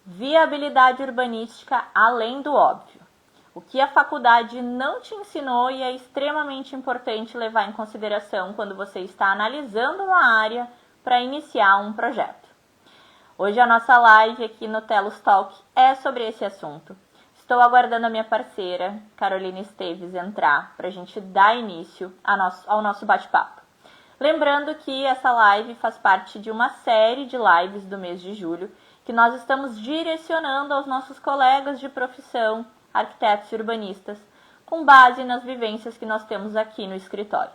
Viabilidade urbanística além do óbvio. O que a faculdade não te ensinou e é extremamente importante levar em consideração quando você está analisando uma área para iniciar um projeto. Hoje a nossa live aqui no Telos Talk é sobre esse assunto. Estou aguardando a minha parceira, Carolina Esteves, entrar para a gente dar início ao nosso bate-papo. Lembrando que essa live faz parte de uma série de lives do mês de julho que nós estamos direcionando aos nossos colegas de profissão, arquitetos e urbanistas, com base nas vivências que nós temos aqui no escritório.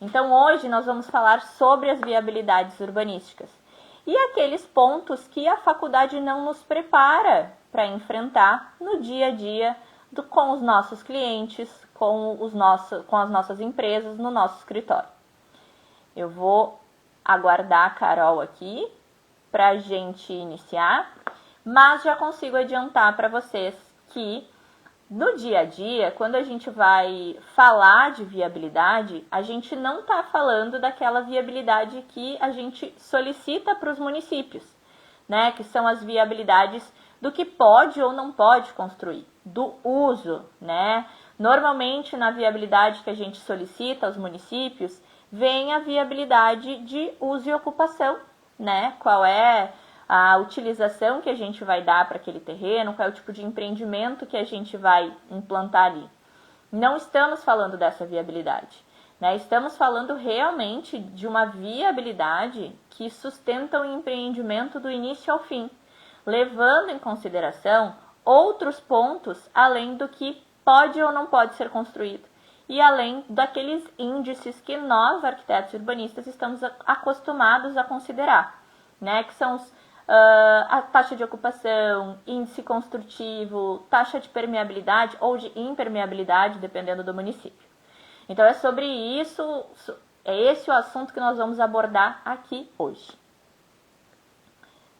Então hoje nós vamos falar sobre as viabilidades urbanísticas e aqueles pontos que a faculdade não nos prepara para enfrentar no dia a dia com os nossos clientes, com as nossas empresas, no nosso escritório. Eu vou aguardar a Carol aqui para a gente iniciar, mas já consigo adiantar para vocês que no dia a dia, quando a gente vai falar de viabilidade, a gente não está falando daquela viabilidade que a gente solicita para os municípios, né? Que são as viabilidades do que pode ou não pode construir, do uso, né? Normalmente, na viabilidade que a gente solicita aos municípios, vem a viabilidade de uso e ocupação, né? Qual é a utilização que a gente vai dar para aquele terreno, qual é o tipo de empreendimento que a gente vai implantar ali. Não estamos falando dessa viabilidade, né? Estamos falando realmente de uma viabilidade que sustenta o empreendimento do início ao fim, levando em consideração outros pontos além do que pode ou não pode ser construído e além daqueles índices que nós, arquitetos e urbanistas, estamos acostumados a considerar, né? Que são a taxa de ocupação, índice construtivo, taxa de permeabilidade ou de impermeabilidade, dependendo do município. Então é sobre isso, é esse o assunto que nós vamos abordar aqui hoje.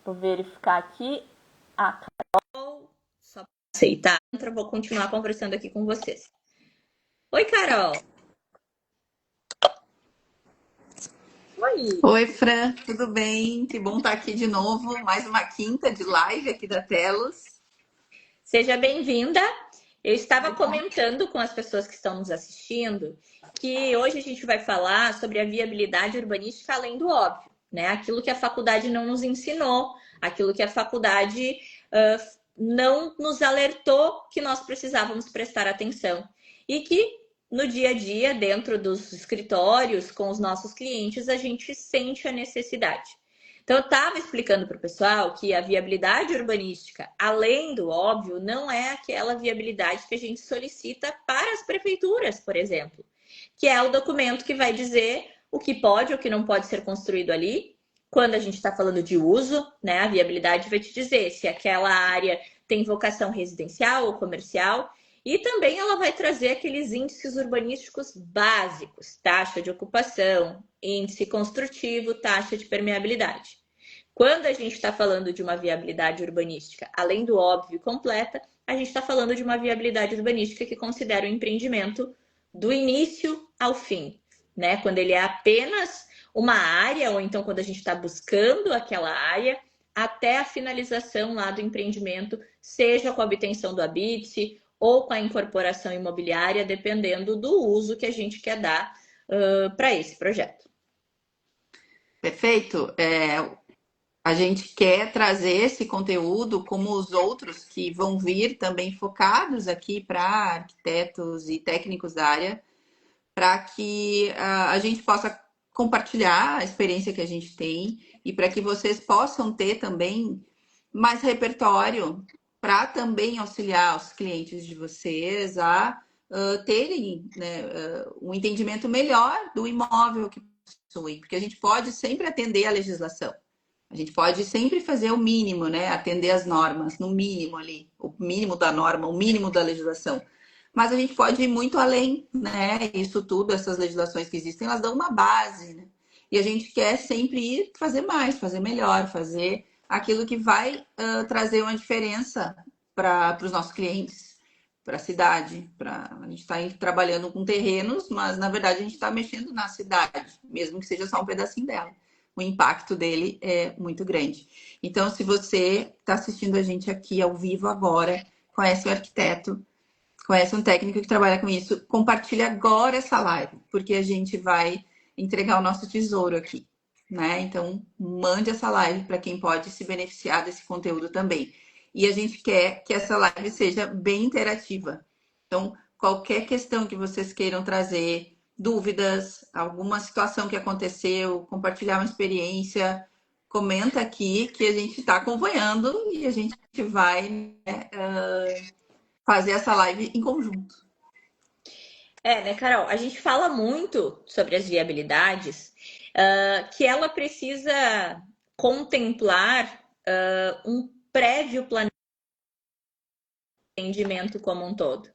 Vou verificar aqui a Carol, só para aceitar, eu vou continuar conversando aqui com vocês. Oi, Carol! Oi! Oi, Fran, tudo bem? Que bom estar aqui de novo, mais uma quinta de live aqui da Telos. Seja bem-vinda. Eu estava comentando com as pessoas que estão nos assistindo que hoje a gente vai falar sobre a viabilidade urbanística além do óbvio, né? Aquilo que a faculdade não nos ensinou, aquilo que a faculdade não nos alertou que nós precisávamos prestar atenção e que no dia a dia, dentro dos escritórios, com os nossos clientes, a gente sente a necessidade. Então, eu estava explicando para o pessoal que a viabilidade urbanística, além do óbvio, não é aquela viabilidade que a gente solicita para as prefeituras, por exemplo, que é o documento que vai dizer o que pode ou o que não pode ser construído ali. Quando a gente está falando de uso, né, a viabilidade vai te dizer se aquela área tem vocação residencial ou comercial. E também ela vai trazer aqueles índices urbanísticos básicos, taxa de ocupação, índice construtivo, taxa de permeabilidade. Quando a gente está falando de uma viabilidade urbanística, além do óbvio completa, a gente está falando de uma viabilidade urbanística que considera o empreendimento do início ao fim, né? Quando ele é apenas uma área, ou então quando a gente está buscando aquela área, até a finalização lá do empreendimento, seja com a obtenção do habite ou com a incorporação imobiliária, dependendo do uso que a gente quer dar para esse projeto. Perfeito. A gente quer trazer esse conteúdo, como os outros que vão vir também focados aqui para arquitetos e técnicos da área, para que a gente possa compartilhar a experiência que a gente tem e para que vocês possam ter também mais repertório para também auxiliar os clientes de vocês a terem, né, um entendimento melhor do imóvel que possuem, porque a gente pode sempre atender a legislação. A gente pode sempre fazer o mínimo, né? Atender as normas, no mínimo ali, o mínimo da norma, o mínimo da legislação. Mas a gente pode ir muito além, né? Isso tudo, essas legislações que existem, elas dão uma base, né? E a gente quer sempre ir fazer mais, fazer melhor, fazer aquilo que vai trazer uma diferença para os nossos clientes, para a cidade. A gente está trabalhando com terrenos, mas na verdade a gente está mexendo na cidade, mesmo que seja só um pedacinho dela. o impacto dele é muito grande. Então, se você está assistindo a gente aqui ao vivo agora, conhece o arquiteto, conhece um técnico que trabalha com isso, compartilhe agora essa live, porque a gente vai entregar o nosso tesouro aqui, né? Então, mande essa live para quem pode se beneficiar desse conteúdo também. E a gente quer que essa live seja bem interativa. Então, qualquer questão que vocês queiram trazer, dúvidas, alguma situação que aconteceu, compartilhar uma experiência, comenta aqui que a gente está acompanhando e a gente vai, né, fazer essa live em conjunto. Né, Carol? A gente fala muito sobre as viabilidades, que ela precisa contemplar um prévio planejamento como um todo.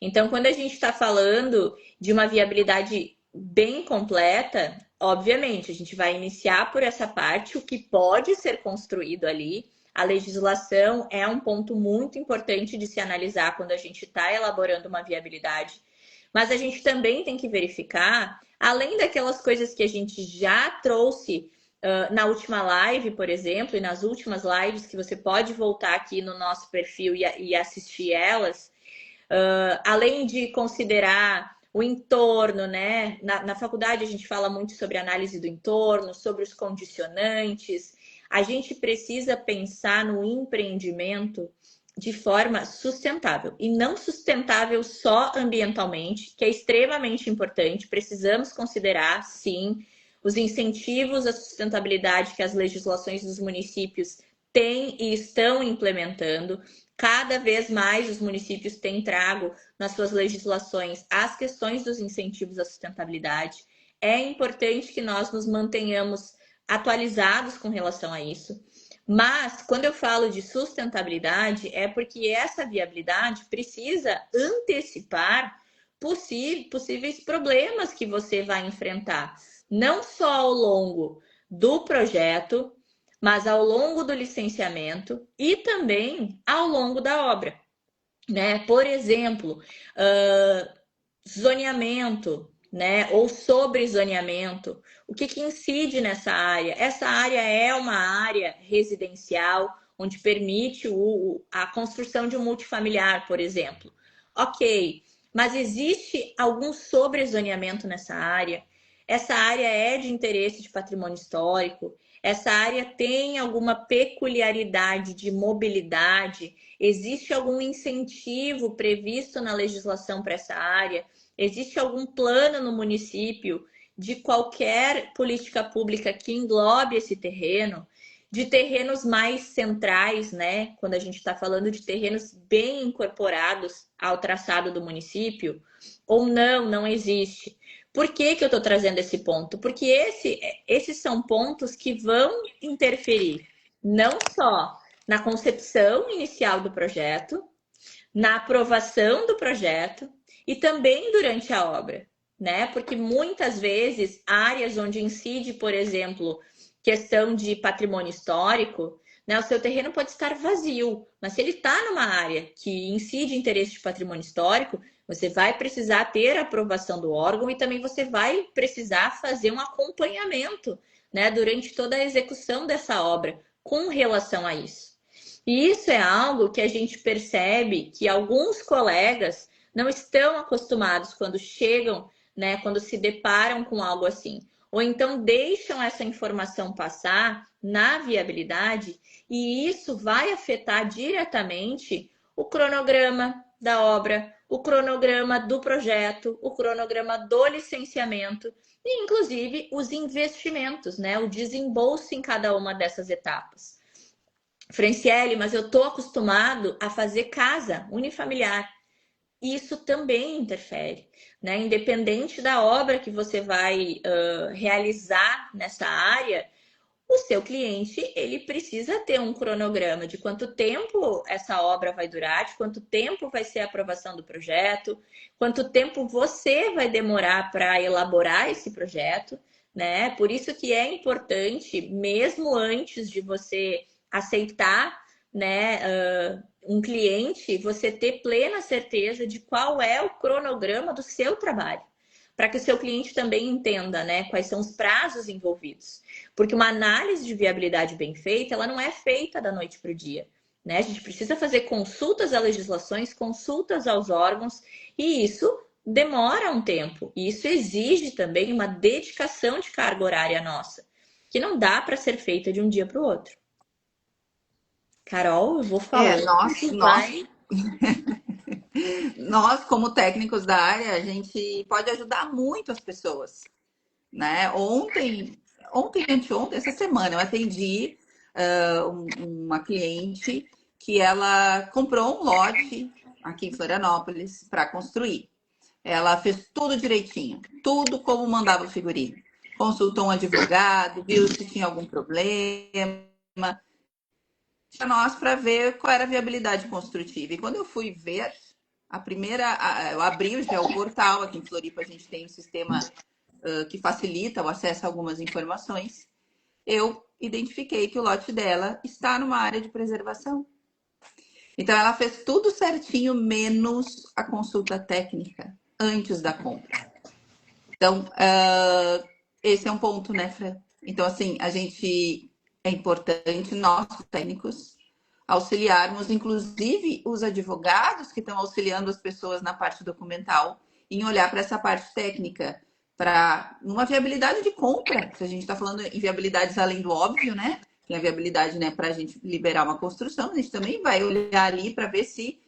Então, quando a gente está falando de uma viabilidade bem completa, obviamente, a gente vai iniciar por essa parte, o que pode ser construído ali. A legislação é um ponto muito importante de se analisar quando a gente está elaborando uma viabilidade. Mas a gente também tem que verificar, além daquelas coisas que a gente já trouxe na última live, por exemplo, e nas últimas lives, que você pode voltar aqui no nosso perfil e assistir elas, além de considerar o entorno, né? Na faculdade a gente fala muito sobre análise do entorno, sobre os condicionantes. A gente precisa pensar no empreendimento de forma sustentável e não sustentável só ambientalmente, que é extremamente importante. Precisamos considerar, sim, os incentivos à sustentabilidade que as legislações dos municípios têm e estão implementando. Cada vez mais os municípios têm trago nas suas legislações as questões dos incentivos à sustentabilidade. É importante que nós nos mantenhamos atualizados com relação a isso. Mas, quando eu falo de sustentabilidade, é porque essa viabilidade precisa antecipar possíveis problemas que você vai enfrentar, não só ao longo do projeto, mas ao longo do licenciamento e também ao longo da obra, né? Por exemplo, zoneamento, né? Ou sobre zoneamento. O que incide nessa área? Essa área é uma área residencial, onde permite a construção de um multifamiliar, por exemplo. Ok, mas existe algum sobrezoneamento nessa área? Essa área é de interesse de patrimônio histórico? Essa área tem alguma peculiaridade de mobilidade? Existe algum incentivo previsto na legislação para essa área? Existe algum plano no município de qualquer política pública que englobe esse terreno? De terrenos mais centrais, né? Quando a gente está falando de terrenos bem incorporados ao traçado do município, ou não existe. Por que eu estou trazendo esse ponto? Porque esses são pontos que vão interferir não só na concepção inicial do projeto, na aprovação do projeto e também durante a obra, né? Porque muitas vezes áreas onde incide, por exemplo, questão de patrimônio histórico, né? O seu terreno pode estar vazio, mas se ele está numa área que incide interesse de patrimônio histórico, você vai precisar ter a aprovação do órgão e também você vai precisar fazer um acompanhamento, né? Durante toda a execução dessa obra com relação a isso. E isso é algo que a gente percebe que alguns colegas não estão acostumados quando chegam, né, quando se deparam com algo assim. Ou então deixam essa informação passar na viabilidade e isso vai afetar diretamente o cronograma da obra, o cronograma do projeto, o cronograma do licenciamento e, inclusive, os investimentos, né, o desembolso em cada uma dessas etapas. Franciele, mas eu estou acostumado a fazer casa unifamiliar. Isso também interfere, né? Independente da obra que você vai realizar nessa área, o seu cliente ele precisa ter um cronograma de quanto tempo essa obra vai durar, de quanto tempo vai ser a aprovação do projeto, quanto tempo você vai demorar para elaborar esse projeto, né? Por isso que é importante, mesmo antes de você aceitar, né, um cliente, você ter plena certeza de qual é o cronograma do seu trabalho. para que o seu cliente também entenda, né, quais são os prazos envolvidos. Porque uma análise de viabilidade bem feita, ela não é feita da noite para o dia. Né? A gente precisa fazer consultas a legislações, consultas aos órgãos, e isso demora um tempo. E isso exige também uma dedicação de carga horária nossa, que não dá para ser feita de um dia para o outro. Carol, eu vou falando. Nós, como técnicos da área, a gente pode ajudar muito as pessoas, né? Anteontem, essa semana, eu atendi uma cliente que ela comprou um lote aqui em Florianópolis para construir. Ela fez tudo direitinho, tudo como mandava o figurino. Consultou um advogado, viu se tinha algum problema, para nós para ver qual era a viabilidade construtiva. E quando eu fui ver, eu abri o geoportal, aqui em Floripa a gente tem um sistema que facilita o acesso a algumas informações. Eu identifiquei que o lote dela está numa área de preservação. Então ela fez tudo certinho, menos a consulta técnica antes da compra. Então, esse é um ponto, né, Fran? Então, assim, é importante, nós, técnicos, auxiliarmos, inclusive os advogados que estão auxiliando as pessoas na parte documental, em olhar para essa parte técnica, para uma viabilidade de compra, se a gente está falando em viabilidades além do óbvio, né? Tem a viabilidade, né, para a gente liberar uma construção, a gente também vai olhar ali para ver se,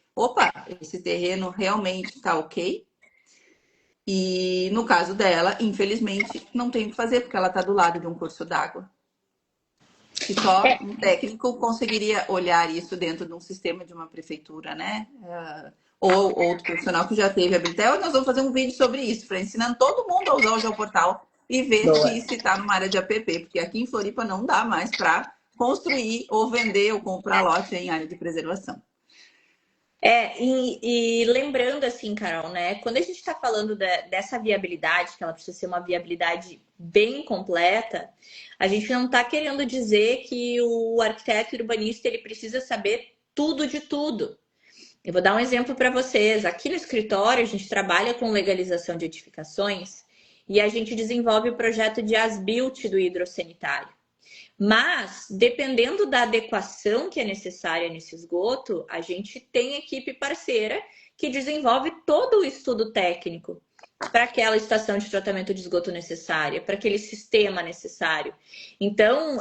esse terreno realmente está ok. E no caso dela, infelizmente, não tem o que fazer, porque ela está do lado de um curso d'água. Que só um técnico conseguiria olhar isso dentro de um sistema de uma prefeitura, né? Ou outro profissional que já teve habilitação. Nós vamos fazer um vídeo sobre isso, para ensinando todo mundo a usar o geoportal e ver se está numa área de APP, porque aqui em Floripa não dá mais para construir ou vender ou comprar lote em área de preservação. E lembrando assim, Carol, né? Quando a gente está falando dessa viabilidade, que ela precisa ser uma viabilidade bem completa, a gente não está querendo dizer que o arquiteto urbanista ele precisa saber tudo de tudo. Eu vou dar um exemplo para vocês. Aqui no escritório, a gente trabalha com legalização de edificações e a gente desenvolve o projeto de as-built do hidrossanitário. Mas, dependendo da adequação que é necessária nesse esgoto, a gente tem equipe parceira que desenvolve todo o estudo técnico para aquela estação de tratamento de esgoto necessária, para aquele sistema necessário. Então,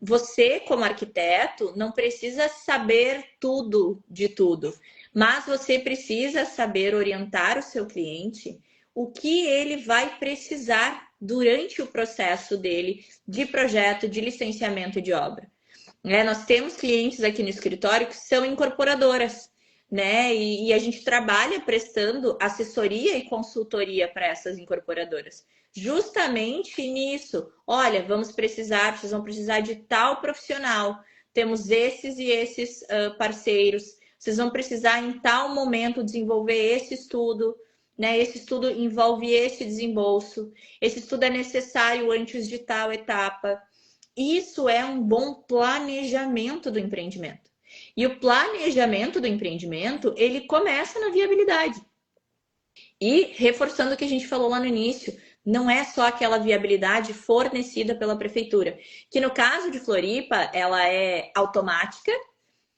você, como arquiteto, não precisa saber tudo de tudo, mas você precisa saber orientar o seu cliente o que ele vai precisar durante o processo dele de projeto, de licenciamento de obra. Nós temos clientes aqui no escritório que são incorporadoras, né? E a gente trabalha prestando assessoria e consultoria para essas incorporadoras. Justamente nisso. Olha, vocês vão precisar de tal profissional. Temos esses e esses parceiros. Vocês vão precisar, em tal momento, desenvolver esse estudo. Né? Esse estudo envolve esse desembolso. Esse estudo é necessário antes de tal etapa. Isso é um bom planejamento do empreendimento. E o planejamento do empreendimento, ele começa na viabilidade. E reforçando o que a gente falou lá no início, não é só aquela viabilidade fornecida pela prefeitura, que no caso de Floripa, ela é automática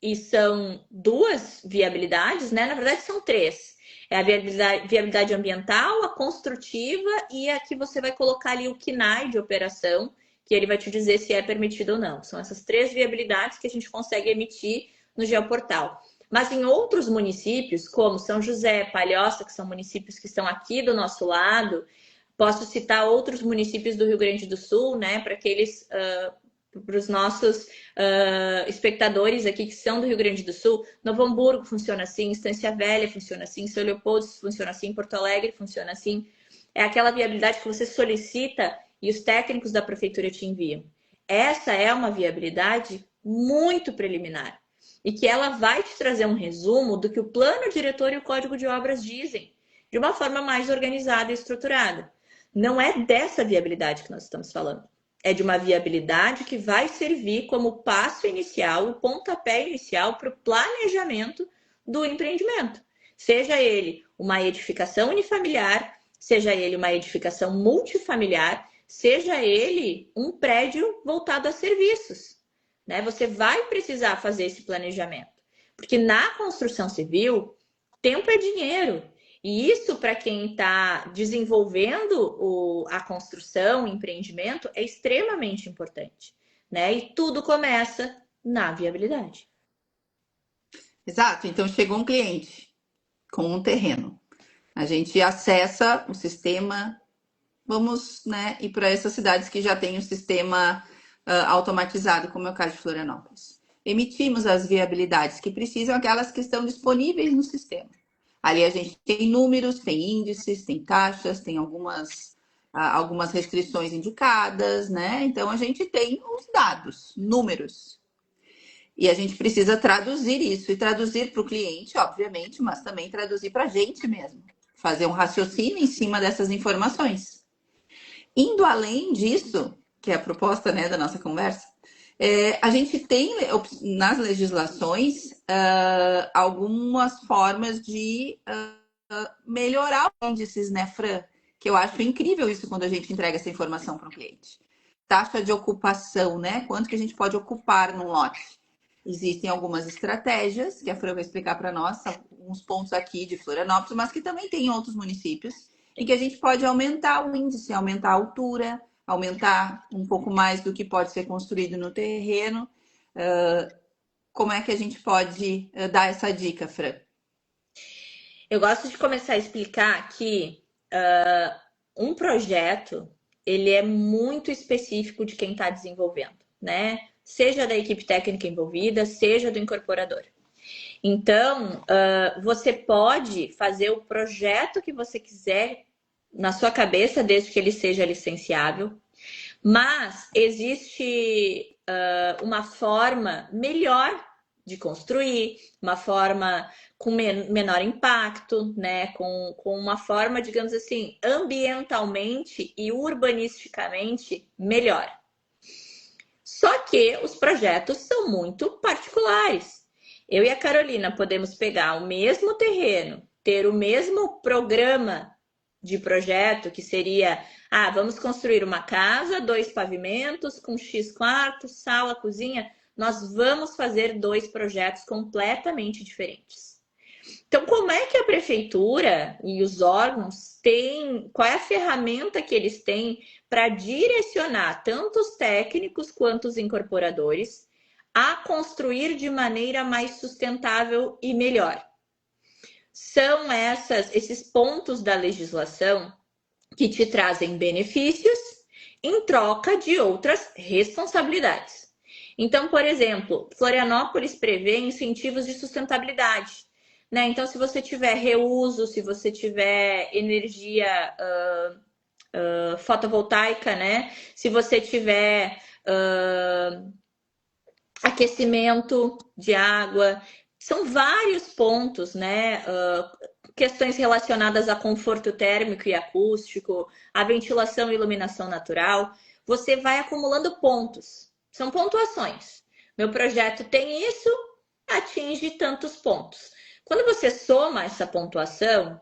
e são 2 viabilidades, né? Na verdade, são 3. É a viabilidade ambiental, a construtiva e a que você vai colocar ali o KNAI de operação, que ele vai te dizer se é permitido ou não. São essas 3 viabilidades que a gente consegue emitir no geoportal. Mas em outros municípios, como São José, Palhoça, que são municípios que estão aqui do nosso lado, posso citar outros municípios do Rio Grande do Sul, né, para os nossos espectadores aqui que são do Rio Grande do Sul. Novo Hamburgo funciona assim, Estância Velha funciona assim, São Leopoldo funciona assim, Porto Alegre funciona assim. É aquela viabilidade que você solicita e os técnicos da prefeitura te enviam. Essa é uma viabilidade muito preliminar e que ela vai te trazer um resumo do que o plano diretor e o código de obras dizem, de uma forma mais organizada e estruturada. Não é dessa viabilidade que nós estamos falando. É de uma viabilidade que vai servir como passo inicial, o pontapé inicial para o planejamento do empreendimento. Seja ele uma edificação unifamiliar, seja ele uma edificação multifamiliar, seja ele um prédio voltado a serviços, né? Você vai precisar fazer esse planejamento, porque na construção civil, tempo é dinheiro. E isso, para quem está desenvolvendo a construção, o empreendimento, é extremamente importante, né? E tudo começa na viabilidade. Exato. Então chegou um cliente com um terreno. A gente acessa o sistema, vamos, né, ir para essas cidades que já têm o sistema automatizado, como é o caso de Florianópolis. Emitimos as viabilidades que precisam, aquelas que estão disponíveis no sistema. Ali a gente tem números, tem índices, tem taxas, tem algumas restrições indicadas, né? Então a gente tem os dados, números. E a gente precisa traduzir isso e traduzir para o cliente, obviamente, mas também traduzir para a gente mesmo. Fazer um raciocínio em cima dessas informações. Indo além disso, que é a proposta, né, da nossa conversa, a gente tem nas legislações algumas formas de melhorar os índices, né, Fran? Que eu acho incrível isso quando a gente entrega essa informação para o cliente. Taxa de ocupação, né? Quanto que a gente pode ocupar num lote? Existem algumas estratégias que a Fran vai explicar para nós, uns pontos aqui de Florianópolis, mas que também tem em outros municípios, em que a gente pode aumentar o índice, aumentar a altura, aumentar um pouco mais do que pode ser construído no terreno. Como é que a gente pode dar essa dica, Fran? Eu gosto de começar a explicar que um projeto ele é muito específico de quem está desenvolvendo, né? Seja da equipe técnica envolvida, seja do incorporador. Então, você pode fazer o projeto que você quiser na sua cabeça, desde que ele seja licenciável, mas existe uma forma melhor de construir, uma forma com menor impacto, né? Com uma forma, digamos assim, ambientalmente e urbanisticamente melhor. Só que os projetos são muito particulares. Eu e a Carolina podemos pegar o mesmo terreno, ter o mesmo programa de projeto, que seria, vamos construir uma casa, 2 pavimentos, com X quartos, sala, cozinha. Nós vamos fazer 2 projetos completamente diferentes. Então, como é que a prefeitura e os órgãos têm, qual é a ferramenta que eles têm para direcionar tanto os técnicos quanto os incorporadores a construir de maneira mais sustentável e melhor? São esses pontos da legislação que te trazem benefícios em troca de outras responsabilidades. Então, por exemplo, Florianópolis prevê incentivos de sustentabilidade, né? Então, se você tiver reuso, se você tiver energia fotovoltaica, né? Se você tiver aquecimento de água, são vários pontos, né? Questões relacionadas a conforto térmico e acústico, a ventilação e iluminação natural. Você vai acumulando pontos. São pontuações. Meu projeto tem isso, atinge tantos pontos. Quando você soma essa pontuação,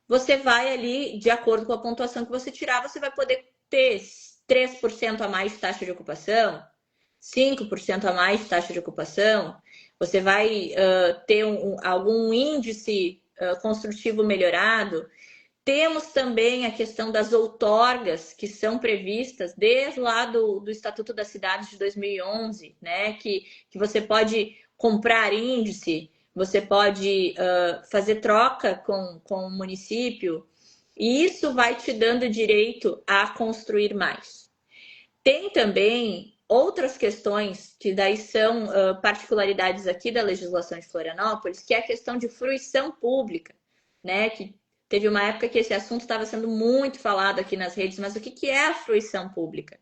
você vai ali, de acordo com a pontuação que você tirar, você vai poder ter 3% a mais de taxa de ocupação, 5% a mais de taxa de ocupação, você vai ter algum índice construtivo melhorado. Temos também a questão das outorgas, que são previstas desde lá do Estatuto da Cidade de 2011, né? Que você pode comprar índice, você pode fazer troca com o município, e isso vai te dando direito a construir mais. Tem também outras questões que daí são particularidades aqui da legislação de Florianópolis, que é a questão de fruição pública, né? Que teve uma época que esse assunto estava sendo muito falado aqui nas redes, mas o que é a fruição pública?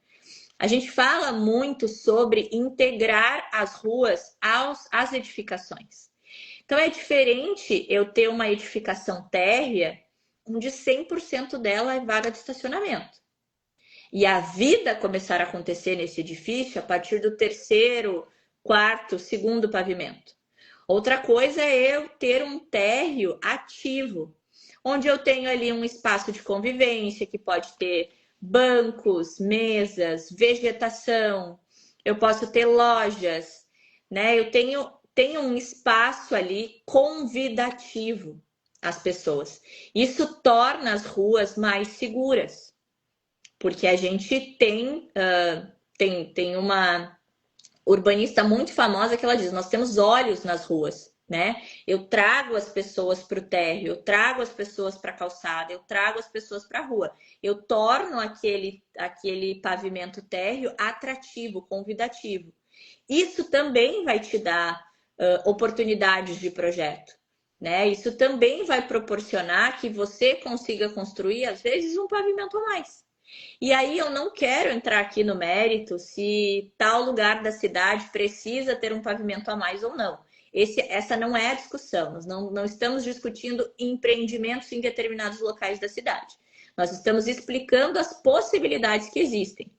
A gente fala muito sobre integrar as ruas às edificações. Então é diferente eu ter uma edificação térrea onde 100% dela é vaga de estacionamento. E a vida começar a acontecer nesse edifício a partir do 3º, 4º, 2º pavimento. Outra coisa é eu ter um térreo ativo, onde eu tenho ali um espaço de convivência que pode ter bancos, mesas, vegetação, eu posso ter lojas, né? Eu tenho um espaço ali convidativo às pessoas. Isso torna as ruas mais seguras, porque a gente tem uma urbanista muito famosa que ela diz: nós temos olhos nas ruas, né? Eu trago as pessoas para o térreo, eu trago as pessoas para a calçada, eu trago as pessoas para a rua. Eu torno aquele pavimento térreo atrativo, convidativo. Isso também vai te dar oportunidades de projeto, né? Isso também vai proporcionar que você consiga construir, às vezes, um pavimento a mais. E aí eu não quero entrar aqui no mérito se tal lugar da cidade precisa ter um pavimento a mais ou não. Essa não é a discussão. Nós não estamos discutindo empreendimentos em determinados locais da cidade. Nós estamos explicando as possibilidades que existem.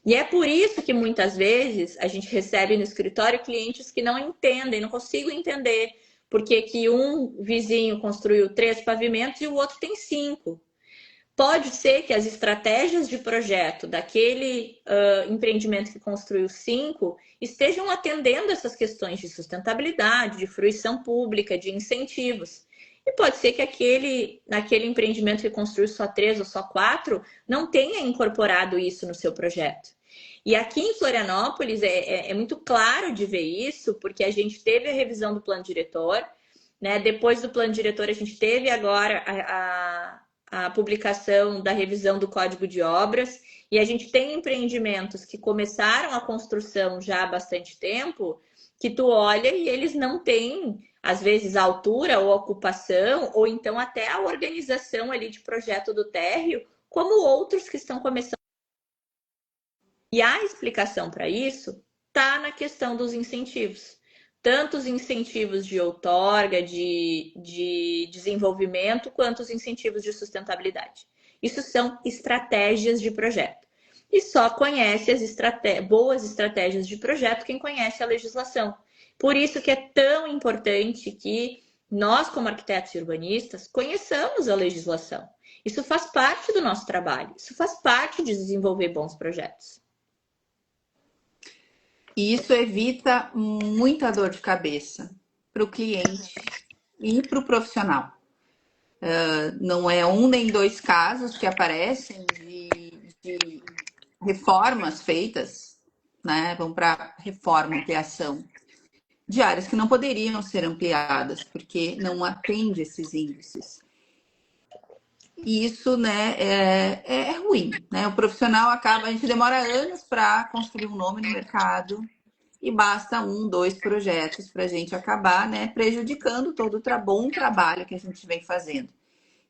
E é por isso que muitas vezes a gente recebe no escritório clientes que não entendem, não consigo entender porque que um vizinho construiu 3 pavimentos e o outro tem 5. Pode ser que as estratégias de projeto daquele empreendimento que construiu 5 estejam atendendo essas questões de sustentabilidade, de fruição pública, de incentivos. E pode ser que naquele empreendimento que construiu só 3 ou só 4 não tenha incorporado isso no seu projeto. E aqui em Florianópolis é muito claro de ver isso, porque a gente teve a revisão do plano diretor, né? Depois do plano diretor, a gente teve agora a publicação da revisão do Código de Obras, e a gente tem empreendimentos que começaram a construção já há bastante tempo, que tu olha e eles não têm, às vezes, a altura ou a ocupação, ou então até a organização ali de projeto do térreo, como outros que estão começando. E a explicação para isso está na questão dos incentivos. Tanto os incentivos de outorga, de desenvolvimento, quanto os incentivos de sustentabilidade. Isso são estratégias de projeto. E só conhece as boas estratégias de projeto quem conhece a legislação. Por isso que é tão importante que nós, como arquitetos e urbanistas, conheçamos a legislação. Isso faz parte do nosso trabalho, isso faz parte de desenvolver bons projetos. E isso evita muita dor de cabeça para o cliente e para o profissional. Não é um nem 2 casos que aparecem de reformas feitas, né? Vamos para reforma, ampliação, de áreas que não poderiam ser ampliadas, porque não atende esses índices. E isso, né, é ruim, né? O profissional acaba, a gente demora anos para construir um nome no mercado e basta 1, 2 projetos para a gente acabar, né, prejudicando todo o bom trabalho que a gente vem fazendo.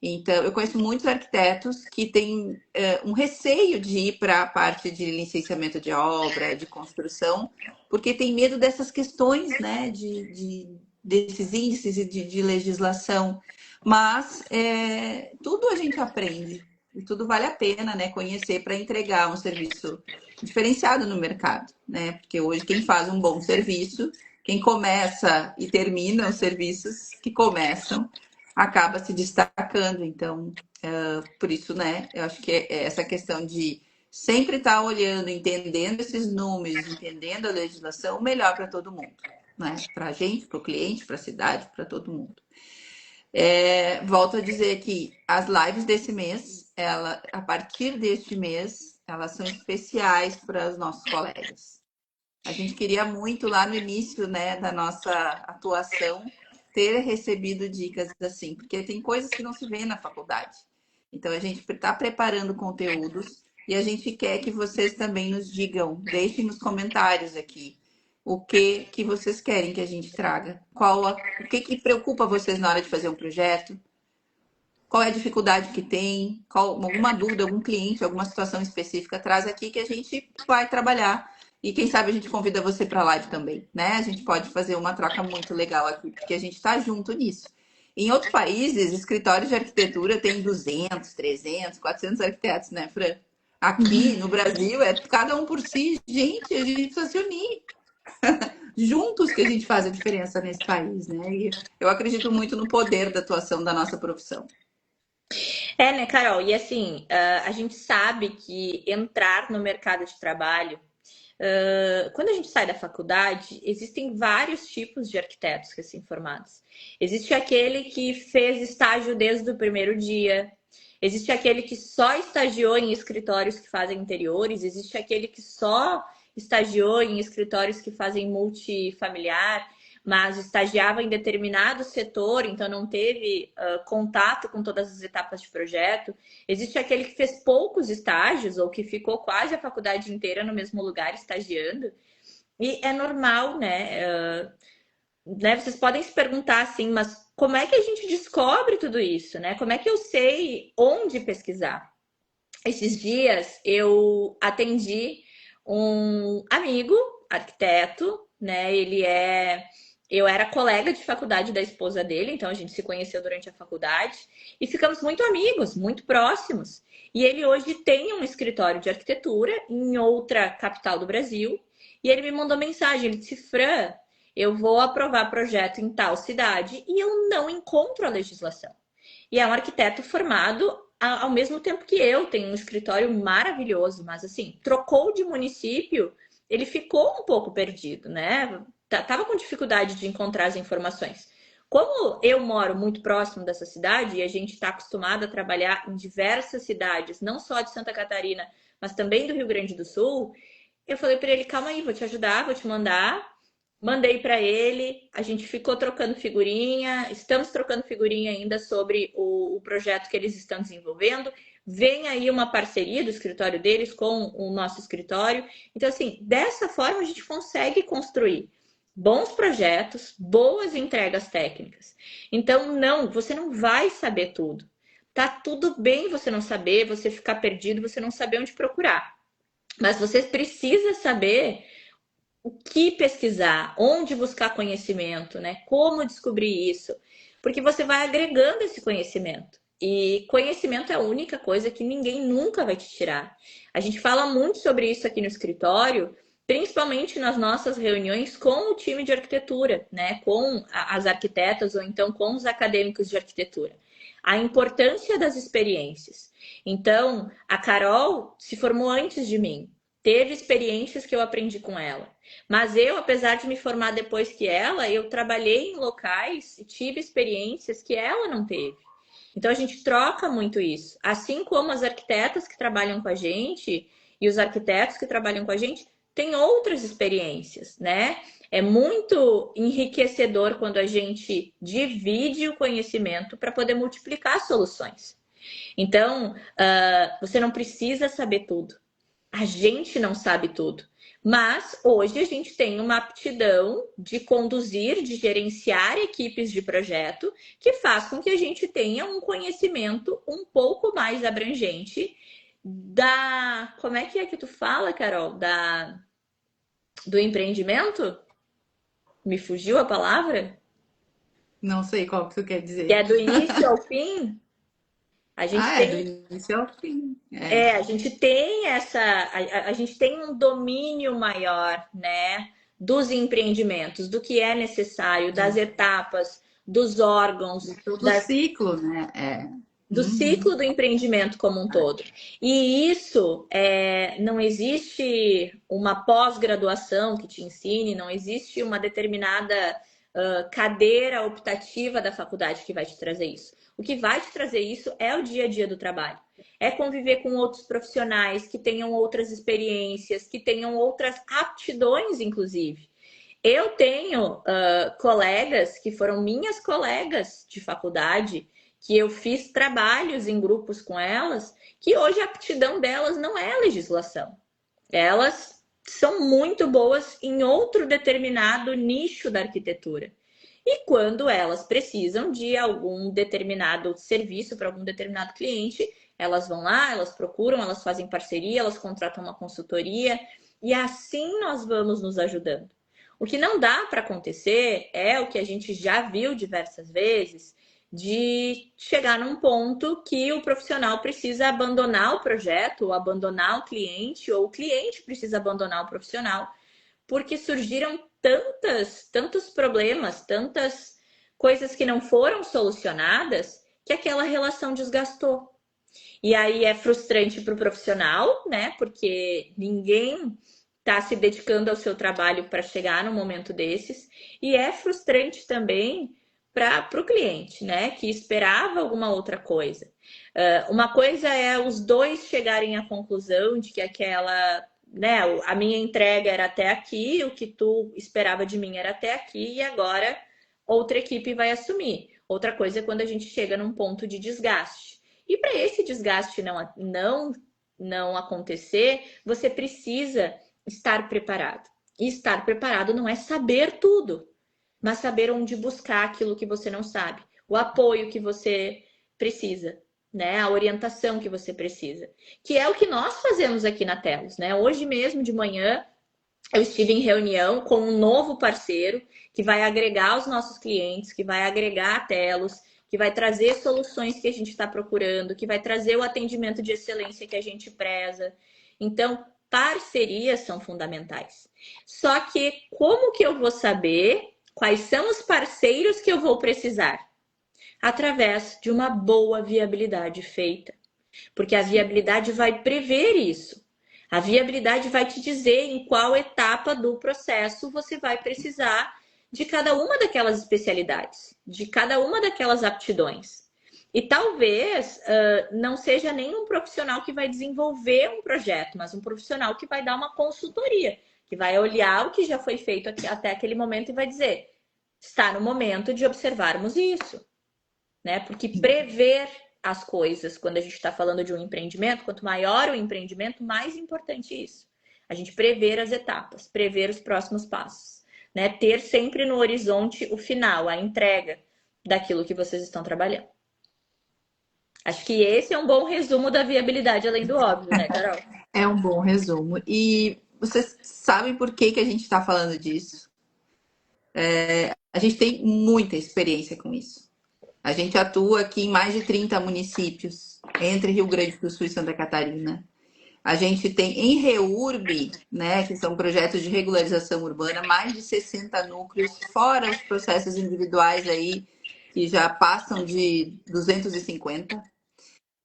Então, eu conheço muitos arquitetos que têm um receio de ir para a parte de licenciamento de obra, de construção, porque tem medo dessas questões, né, desses índices de legislação. Mas tudo a gente aprende e tudo vale a pena, né, conhecer para entregar um serviço diferenciado no mercado, né? Porque hoje quem faz um bom serviço, quem começa e termina os serviços que começam, acaba se destacando. Então, por isso, né, eu acho que é essa questão de sempre estar olhando, entendendo esses números, entendendo a legislação, o melhor para todo mundo, né? Para a gente, para o cliente, para a cidade, para todo mundo. Volto a dizer que as lives desse mês, a partir deste mês, elas são especiais para os nossos colegas. A gente queria muito lá no início, né, da nossa atuação ter recebido dicas assim, porque tem coisas que não se vê na faculdade. Então a gente está preparando conteúdos e a gente quer que vocês também nos digam, deixem nos comentários aqui o que vocês querem que a gente traga, o que preocupa vocês na hora de fazer um projeto, qual é a dificuldade que tem, alguma dúvida, algum cliente, alguma situação específica, traz aqui que a gente vai trabalhar. E quem sabe a gente convida você para a live também, né? A gente pode fazer uma troca muito legal aqui, porque a gente está junto nisso. Em outros países, escritórios de arquitetura têm 200, 300, 400 arquitetos, né, Fran? Aqui no Brasil é cada um por si. Gente, a gente precisa se unir. Juntos que a gente faz a diferença nesse país, né? E eu acredito muito no poder da atuação da nossa profissão. É, né, Carol? E assim, a gente sabe que entrar no mercado de trabalho, quando a gente sai da faculdade, existem vários tipos de arquitetos recém-formados. Existe aquele que fez estágio desde o primeiro dia, existe aquele que só estagiou em escritórios que fazem interiores, existe aquele que só estagiou em escritórios que fazem multifamiliar, mas estagiava em determinado setor, então não teve contato com todas as etapas de projeto. Existe aquele que fez poucos estágios ou que ficou quase a faculdade inteira no mesmo lugar estagiando. E é normal, né? Vocês podem se perguntar assim, mas como é que a gente descobre tudo isso, né? Como é que eu sei onde pesquisar? Esses dias eu atendi um amigo, arquiteto, né? Eu era colega de faculdade da esposa dele, então a gente se conheceu durante a faculdade e ficamos muito amigos, muito próximos. E ele hoje tem um escritório de arquitetura em outra capital do Brasil. E ele me mandou mensagem, ele disse: Fran, eu vou aprovar projeto em tal cidade e eu não encontro a legislação. E é um arquiteto formado ao mesmo tempo que eu, tem um escritório maravilhoso, mas assim, trocou de município, ele ficou um pouco perdido, né? Tava com dificuldade de encontrar as informações. Como eu moro muito próximo dessa cidade e a gente está acostumado a trabalhar em diversas cidades, não só de Santa Catarina, mas também do Rio Grande do Sul, eu falei para ele: calma aí, vou te ajudar, vou te mandar. Mandei para ele, a gente ficou trocando figurinha, estamos trocando figurinha ainda sobre o projeto que eles estão desenvolvendo. Vem aí uma parceria do escritório deles com o nosso escritório. Então, assim, dessa forma a gente consegue construir bons projetos, boas entregas técnicas. Então, não, você não vai saber tudo. Tá tudo bem você não saber, você ficar perdido, você não saber onde procurar. Mas você precisa saber o que pesquisar, onde buscar conhecimento, né? Como descobrir isso, porque você vai agregando esse conhecimento. E conhecimento é a única coisa que ninguém nunca vai te tirar. A gente fala muito sobre isso aqui no escritório, principalmente nas nossas reuniões com o time de arquitetura, né? Com as arquitetas ou então com os acadêmicos de arquitetura. A importância das experiências. Então, a Carol se formou antes de mim, teve experiências que eu aprendi com ela. Mas eu, apesar de me formar depois que ela, eu trabalhei em locais e tive experiências que ela não teve. Então a gente troca muito isso. Assim como as arquitetas que trabalham com a gente e os arquitetos que trabalham com a gente têm outras experiências, né? É muito enriquecedor quando a gente divide o conhecimento para poder multiplicar soluções. Então, você não precisa saber tudo. A gente não sabe tudo. Mas hoje a gente tem uma aptidão de conduzir, de gerenciar equipes de projeto, que faz com que a gente tenha um conhecimento um pouco mais abrangente da. Como é que tu fala, Carol? Do empreendimento? Me fugiu a palavra? Não sei qual que tu quer Que dizer. é do início ao fim. A gente Ah, é, do tem início ao fim. É. A gente tem a gente tem um domínio maior, né, dos empreendimentos, do que é necessário, das etapas, dos órgãos, De todo o ciclo, né? É. do Uhum. ciclo do empreendimento como um todo. E isso não existe uma pós-graduação que te ensine, não existe uma determinada cadeira optativa da faculdade que vai te trazer isso. O que vai te trazer isso é o dia a dia do trabalho. É conviver com outros profissionais que tenham outras experiências, que tenham outras aptidões, inclusive. Eu tenho colegas que foram minhas colegas de faculdade, que eu fiz trabalhos em grupos com elas, que hoje a aptidão delas não é a legislação. Elas são muito boas em outro determinado nicho da arquitetura. E quando elas precisam de algum determinado serviço para algum determinado cliente, elas vão lá, elas procuram, elas fazem parceria, elas contratam uma consultoria e assim nós vamos nos ajudando. O que não dá para acontecer é o que a gente já viu diversas vezes, de chegar num ponto que o profissional precisa abandonar o projeto, ou abandonar o cliente, ou o cliente precisa abandonar o profissional, porque surgiram tantos problemas, tantas coisas que não foram solucionadas, que aquela relação desgastou. E aí é frustrante para o profissional, né? Porque ninguém está se dedicando ao seu trabalho para chegar num momento desses. E é frustrante também para o cliente, né? Que esperava alguma outra coisa. Uma coisa é os dois chegarem à conclusão de que aquela, né? A minha entrega era até aqui, o que tu esperava de mim era até aqui, e agora outra equipe vai assumir. Outra coisa é quando a gente chega num ponto de desgaste. E para esse desgaste não acontecer, você precisa estar preparado. E estar preparado não é saber tudo, mas saber onde buscar aquilo que você não sabe, o apoio que você precisa, né? A orientação que você precisa, que é o que nós fazemos aqui na Telos, né? Hoje mesmo de manhã eu estive em reunião com um novo parceiro que vai agregar os nossos clientes, que vai agregar a Telos, que vai trazer soluções que a gente está procurando, que vai trazer o atendimento de excelência que a gente preza. Então, parcerias são fundamentais. Só que como que eu vou saber quais são os parceiros que eu vou precisar? Através de uma boa viabilidade feita. Porque a viabilidade vai prever isso. A viabilidade vai te dizer em qual etapa do processo você vai precisar de cada uma daquelas especialidades, de cada uma daquelas aptidões. E talvez não seja nenhum profissional que vai desenvolver um projeto, mas um profissional que vai dar uma consultoria, que vai olhar o que já foi feito até aquele momento e vai dizer: está no momento de observarmos isso, né? Porque prever as coisas, quando a gente está falando de um empreendimento, quanto maior o empreendimento, mais importante isso. A gente prever as etapas, prever os próximos passos, né? Ter sempre no horizonte o final, a entrega daquilo que vocês estão trabalhando. Acho que esse é um bom resumo da viabilidade além do óbvio, né, Carol? É um bom resumo. E vocês sabem por que a gente está falando disso? A gente tem muita experiência com isso. A gente atua aqui em mais de 30 municípios, entre Rio Grande do Sul e Santa Catarina. A gente tem em REURB, né, que são projetos de regularização urbana, mais de 60 núcleos, fora os processos individuais aí, que já passam de 250.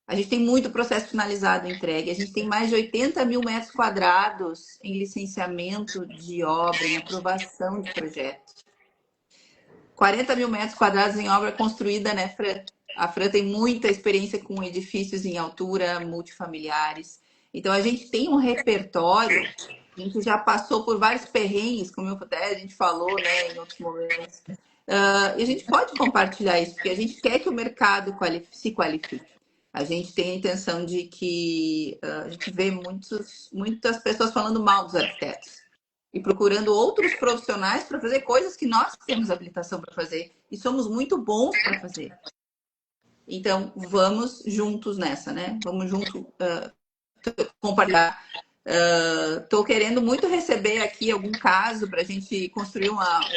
A gente tem muito processo finalizado entregue. A gente tem mais de 80 mil metros quadrados em licenciamento de obra, em aprovação de projeto. 40 mil metros quadrados em obra construída, né, Fran? A Fran tem muita experiência com edifícios em altura, multifamiliares. Então, a gente tem um repertório, a gente já passou por vários perrengues, como até a gente falou, né, em outros momentos. E a gente pode compartilhar isso, porque a gente quer que o mercado se qualifique. A gente tem a intenção de que a gente vê muitas pessoas falando mal dos arquitetos e procurando outros profissionais para fazer coisas que nós temos habilitação para fazer e somos muito bons para fazer. Então, vamos juntos nessa, né? Vamos junto compartilhar. Estou querendo muito receber aqui algum caso para a gente construir um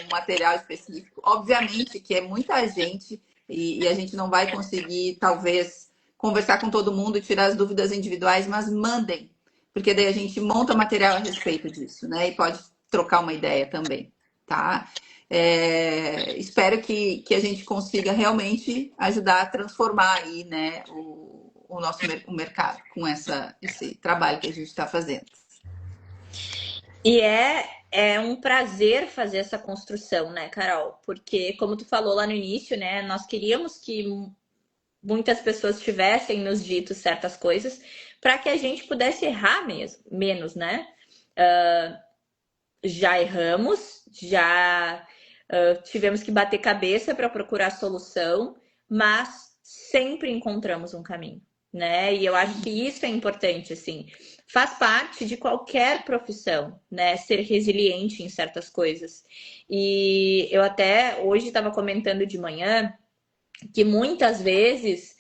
material específico. Obviamente que é muita gente e a gente não vai conseguir, talvez, conversar com todo mundo e tirar as dúvidas individuais, mas mandem, porque daí a gente monta material a respeito disso, né? E pode trocar uma ideia também, tá? Espero que a gente consiga realmente ajudar a transformar aí, né, o nosso mercado com esse trabalho que a gente está fazendo. E é um prazer fazer essa construção, né, Carol? Porque, como tu falou lá no início, né, nós queríamos que muitas pessoas tivessem nos dito certas coisas para que a gente pudesse errar menos, né? Já erramos, já tivemos que bater cabeça para procurar solução, mas sempre encontramos um caminho, né? E eu acho que isso é importante, assim. Faz parte de qualquer profissão, né? Ser resiliente em certas coisas. E eu até hoje estava comentando de manhã que muitas vezes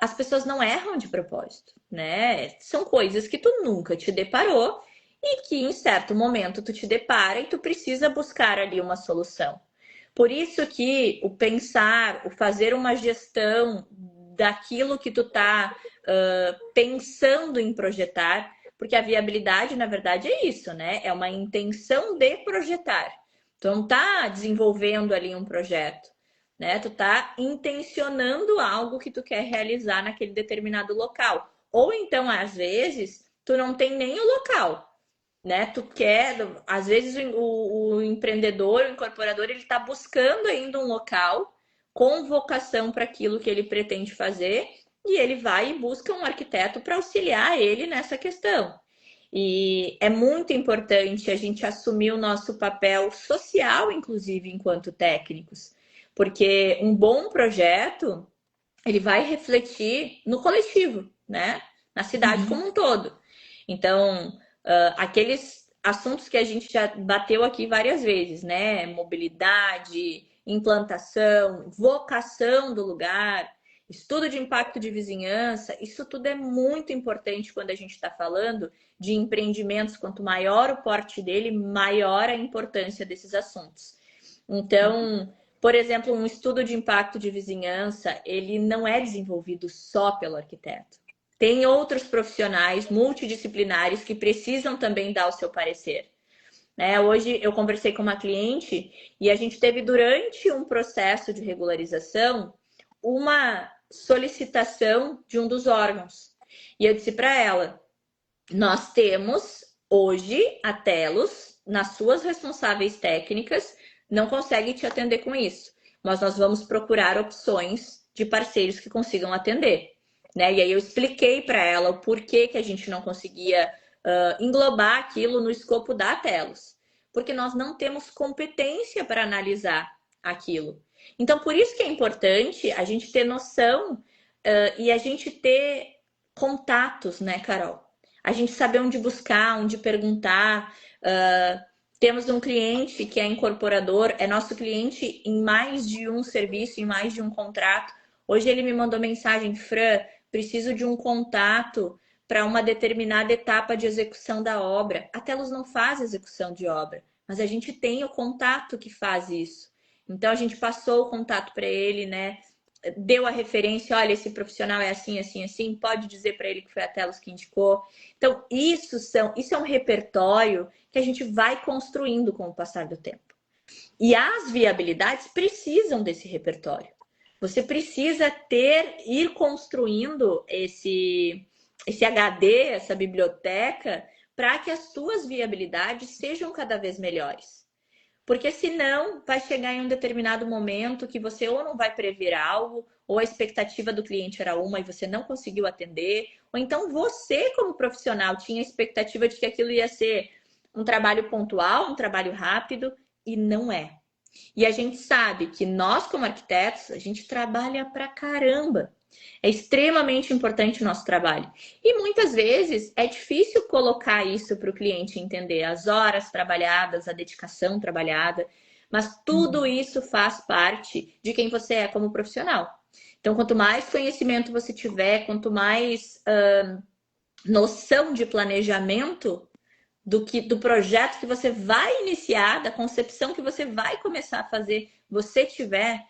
as pessoas não erram de propósito, né? São coisas que tu nunca te deparou e que em certo momento tu te depara e tu precisa buscar ali uma solução. Por isso que o pensar, o fazer uma gestão daquilo que tu tá pensando em projetar, porque a viabilidade, na verdade, é isso, né? É uma intenção de projetar. Tu não tá desenvolvendo ali um projeto. né? Tu tá intencionando algo que tu quer realizar naquele determinado local. Ou então, às vezes, tu não tem nem o local, né? Tu quer, às vezes o empreendedor, o incorporador, ele está buscando ainda um local com vocação para aquilo que ele pretende fazer e ele vai e busca um arquiteto para auxiliar ele nessa questão. E é muito importante a gente assumir o nosso papel social, inclusive, enquanto técnicos, porque um bom projeto ele vai refletir no coletivo, né? Na cidade Uhum. como um todo. Então, aqueles assuntos que a gente já bateu aqui várias vezes, né? Mobilidade, implantação, vocação do lugar, estudo de impacto de vizinhança, isso tudo é muito importante quando a gente está falando de empreendimentos. Quanto maior o porte dele, maior a importância desses assuntos. Então, por exemplo, um estudo de impacto de vizinhança, ele não é desenvolvido só pelo arquiteto. Tem outros profissionais multidisciplinares que precisam também dar o seu parecer. Né? Hoje eu conversei com uma cliente e a gente teve durante um processo de regularização uma solicitação de um dos órgãos. E eu disse para ela: nós temos hoje a Telos, nas suas responsáveis técnicas, não consegue te atender com isso, mas nós vamos procurar opções de parceiros que consigam atender. Né? E aí eu expliquei para ela o porquê que a gente não conseguia englobar aquilo no escopo da Telos, porque nós não temos competência para analisar aquilo. Então, por isso que é importante a gente ter noção e a gente ter contatos, né, Carol? A gente saber onde buscar, onde perguntar. Temos um cliente que é incorporador, é nosso cliente em mais de um serviço, em mais de um contrato. Hoje ele me mandou mensagem: Fran, preciso de um contato para uma determinada etapa de execução da obra. A Telos não faz execução de obra, mas a gente tem o contato que faz isso. Então a gente passou o contato para ele, né? Deu a referência: olha, esse profissional é assim, assim, assim, pode dizer para ele que foi a Telos que indicou. Então, isso é um repertório que a gente vai construindo com o passar do tempo. E as viabilidades precisam desse repertório. Você precisa ir construindo esse HD, essa biblioteca, para que as suas viabilidades sejam cada vez melhores. Porque senão vai chegar em um determinado momento que você ou não vai prever algo, ou a expectativa do cliente era uma e você não conseguiu atender, ou então você, como profissional, tinha a expectativa de que aquilo ia ser um trabalho pontual, um trabalho rápido, e não é. E a gente sabe que nós, como arquitetos, a gente trabalha pra caramba. É extremamente importante o nosso trabalho. E muitas vezes é difícil colocar isso para o cliente entender, as horas trabalhadas, a dedicação trabalhada, mas tudo isso faz parte de quem você é como profissional. Então, quanto mais conhecimento você tiver, quanto mais noção de planejamento do projeto que você vai iniciar, da concepção que você vai começar a fazer, você tiver,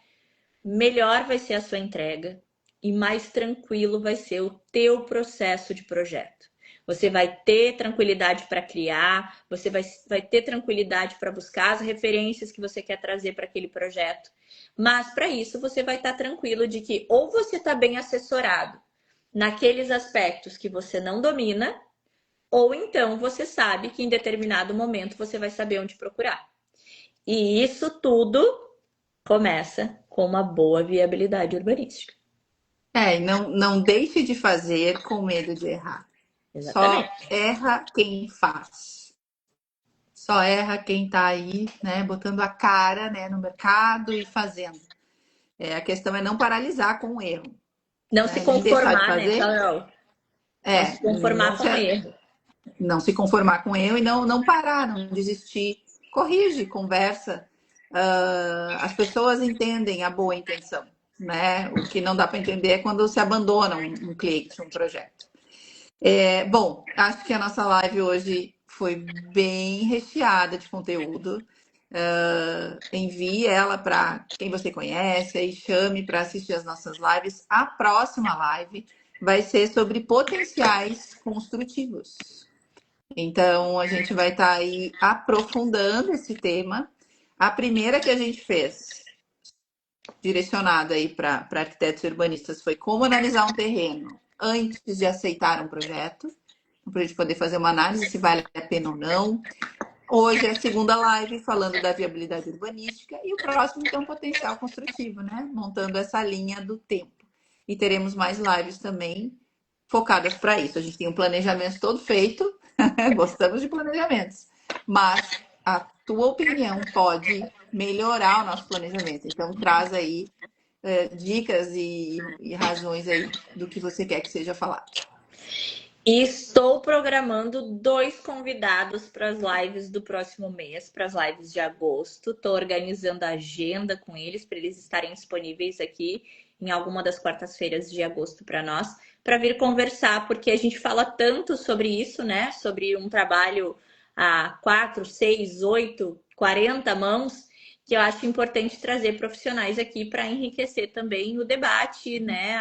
melhor vai ser a sua entrega e mais tranquilo vai ser o teu processo de projeto. Você vai ter tranquilidade para criar, você vai ter tranquilidade para buscar as referências que você quer trazer para aquele projeto. Mas para isso você vai estar tranquilo de que ou você está bem assessorado naqueles aspectos que você não domina, ou então você sabe que em determinado momento você vai saber onde procurar. E isso tudo começa com uma boa viabilidade urbanística. E não deixe de fazer com medo de errar. Só Exatamente. erra quem faz. Só erra quem está aí, né, botando a cara, né, no mercado e fazendo. A questão é não paralisar com o erro, Não se né? Nem deixar de conformar, né, fazer. Carol? Não se conformar com o erro. Não se conformar com o erro e não parar, não desistir. Corrige, conversa. As pessoas entendem a boa intenção, né? O que não dá para entender é quando se abandona um cliente, um projeto. Bom, acho que a nossa live hoje foi bem recheada de conteúdo. Envie ela para quem você conhece e chame para assistir as nossas lives. A próxima live vai ser sobre potenciais construtivos. Então, a gente vai estar aí aprofundando esse tema. A primeira que a gente fez direcionado aí para arquitetos e urbanistas foi como analisar um terreno antes de aceitar um projeto, para a gente poder fazer uma análise se vale a pena ou não. Hoje é a segunda live falando da viabilidade urbanística e o próximo então potencial construtivo, né? Montando essa linha do tempo. E teremos mais lives também focadas para isso. A gente tem um planejamento todo feito, gostamos de planejamentos, mas a tua opinião pode melhorar o nosso planejamento. Então traz aí dicas e razões aí do que você quer que seja falado. E estou programando 2 convidados para as lives do próximo mês, para as lives de agosto. Estou organizando a agenda com eles, para eles estarem disponíveis aqui em alguma das quartas-feiras de agosto para nós, para vir conversar, porque a gente fala tanto sobre isso, né? Sobre um trabalho a 4, 6, 8, 40 mãos, que eu acho importante trazer profissionais aqui para enriquecer também o debate, né,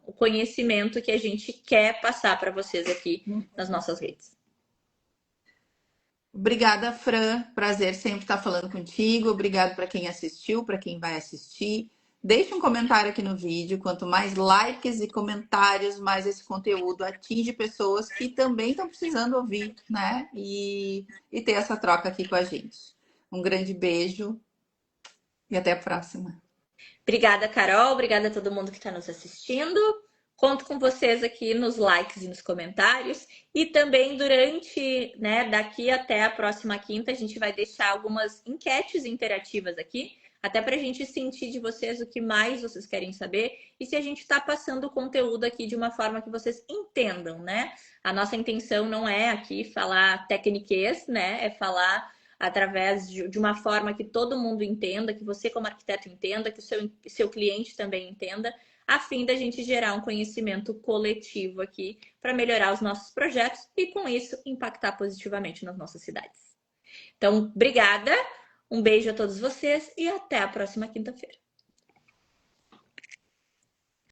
o conhecimento que a gente quer passar para vocês aqui nas nossas redes. Obrigada, Fran. Prazer sempre estar falando contigo. Obrigado para quem assistiu, para quem vai assistir. Deixe um comentário aqui no vídeo. Quanto mais likes e comentários, mais esse conteúdo atinge pessoas que também estão precisando ouvir, né? E ter essa troca aqui com a gente. Um grande beijo e até a próxima. Obrigada, Carol. Obrigada a todo mundo que está nos assistindo. Conto com vocês aqui nos likes e nos comentários. E também durante, né, daqui até a próxima quinta, a gente vai deixar algumas enquetes interativas aqui, até para a gente sentir de vocês o que mais vocês querem saber e se a gente está passando o conteúdo aqui de uma forma que vocês entendam, né? A nossa intenção não é aqui falar tecniquez, né? É falar através de uma forma que todo mundo entenda, que você como arquiteto entenda, que o seu cliente também entenda, a fim da gente gerar um conhecimento coletivo aqui para melhorar os nossos projetos e, com isso, impactar positivamente nas nossas cidades. Então, obrigada, um beijo a todos vocês e até a próxima quinta-feira.